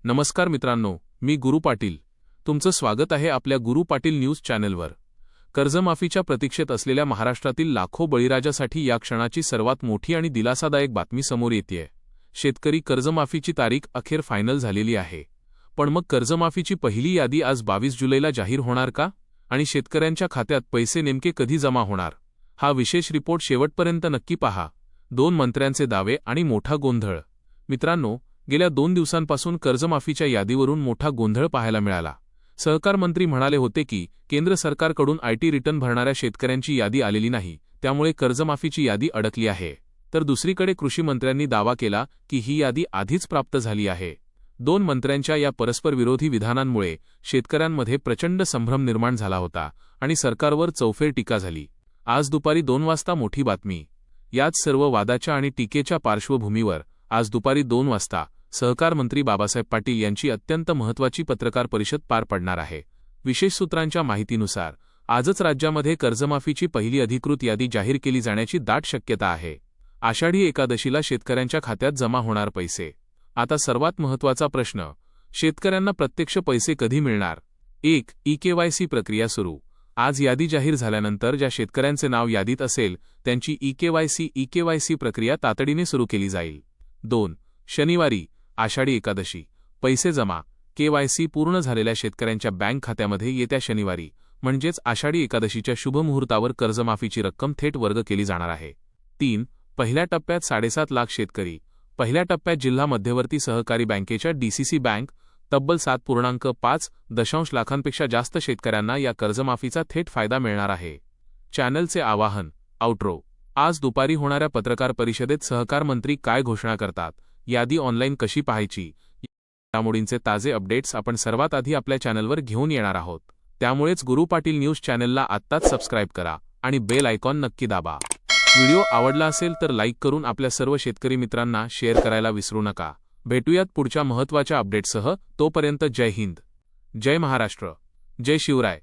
नमस्कार मित्रांनो, मी गुरु पाटील. तुमचं स्वागत आहे आपल्या गुरु पाटील न्यूज चॅनलवर. कर्जमाफीच्या प्रतीक्षेत असलेल्या महाराष्ट्रातील लाखो बळीराजासाठी या क्षणाची सर्वात मोठी आणि दिलासादायक बातमी समोर येतेय. शेतकरी कर्जमाफीची तारीख अखेर फायनल झालेली आहे. पण मग कर्जमाफीची पहिली यादी आज 22 जुलैला जाहीर होणार का? आणि शेतकऱ्यांच्या खात्यात पैसे नेमके कधी जमा होणार? हा विशेष रिपोर्ट शेवटपर्यंत नक्की पहा. 2 मंत्र्यांचे दावे आणि मोठा गोंधळ. मित्रांनो, गेल्या 2 दिवसांपासून कर्जमाफीच्या यादीवरून मोठा गोंधळ पाहायला मिळाला. सहकार मंत्री म्हणाले होते की केंद्र सरकारकडून आयटी रिटर्न भरणाऱ्या शेतकऱ्यांची यादी आलेली नाही, त्यामुळे कर्जमाफीची यादी अडकली आहे. तर दुसरीकडे कृषी मंत्र्यांनी दावा केला की ही यादी आधीच प्राप्त झाली आहे. 2 मंत्र्यांच्या या परस्परविरोधी विधानांमुळे शेतकऱ्यांमध्ये प्रचंड संभ्रम निर्माण झाला होता आणि सरकारवर चौफेर टीका झाली. आज दुपारी 2 वाजता मोठी बातमी. याच सर्व वादाच्या आणि टीकेच्या पार्श्वभूमीवर आज दुपारी 2 वाजता सहकार मंत्री बाबासाहेब पाटील यांची अत्यंत महत्त्वाची पत्रकार परिषद पार पडणार आहे. विशेष सूत्रांच्या माहितीनुसार आजच राज्यामध्ये कर्जमाफीची पहिली अधिकृत यादी जाहीर केली जाण्याची दाट शक्यता आहे. आषाढी एकादशीला शेतकऱ्यांच्या खात्यात जमा होणार पैसे. आता सर्वात महत्त्वाचा प्रश्न, शेतकऱ्यांना प्रत्यक्ष पैसे कधी मिळणार? 1. ई-केवायसी प्रक्रिया सुरू. आज यादी जाहीर झाल्यानंतर ज्या शेतकऱ्यांचे नाव यादीत असेल त्यांची ई-केवायसी प्रक्रिया तातडीने सुरू केली जाईल. 2. शनिवारी आषाढी एकादशी. पैसे जमा. केवायसी पूर्ण झालेल्या शेतकऱ्यांच्या बँक खात्यामध्ये येत्या शनिवारी म्हणजेच आषाढी एकादशीच्या शुभ मुहूर्तावर कर्जमाफीची रक्कम थेट वर्ग केली जाणार आहे. 3. पहिल्या टप्प्यात 7.5 लाख शेतकरी. पहिल्या टप्प्यात जिल्हा मध्यवर्ती सहकारी बँकेच्या डीसीसी बँक तब्बल 7.5 लाखांपेक्षा जास्त शेतकऱ्यांना या कर्जमाफीचा थेट फायदा मिळणार आहे. चॅनलचे आवाहन. आउट्रो. आज दुपारी होणाऱ्या पत्रकार परिषदेत सहकार मंत्री काय घोषणा करतात, यादी ऑनलाईन कशी पाहायची, घडामोडींचे ताजे अपडेट्स आपण सर्वात आधी आपल्या चॅनलवर घेऊन येणार आहोत. त्यामुळेच गुरु पाटील न्यूज चॅनलला आत्ताच सबस्क्राईब करा आणि बेल आयकॉन नक्की दाबा. व्हिडिओ आवडला असेल तर लाईक करून आपल्या सर्व शेतकरी मित्रांना शेअर करायला विसरू नका. भेटूयात पुढच्या महत्त्वाच्या अपडेट्ससह. तोपर्यंत जय हिंद, जय महाराष्ट्र, जय शिवराय.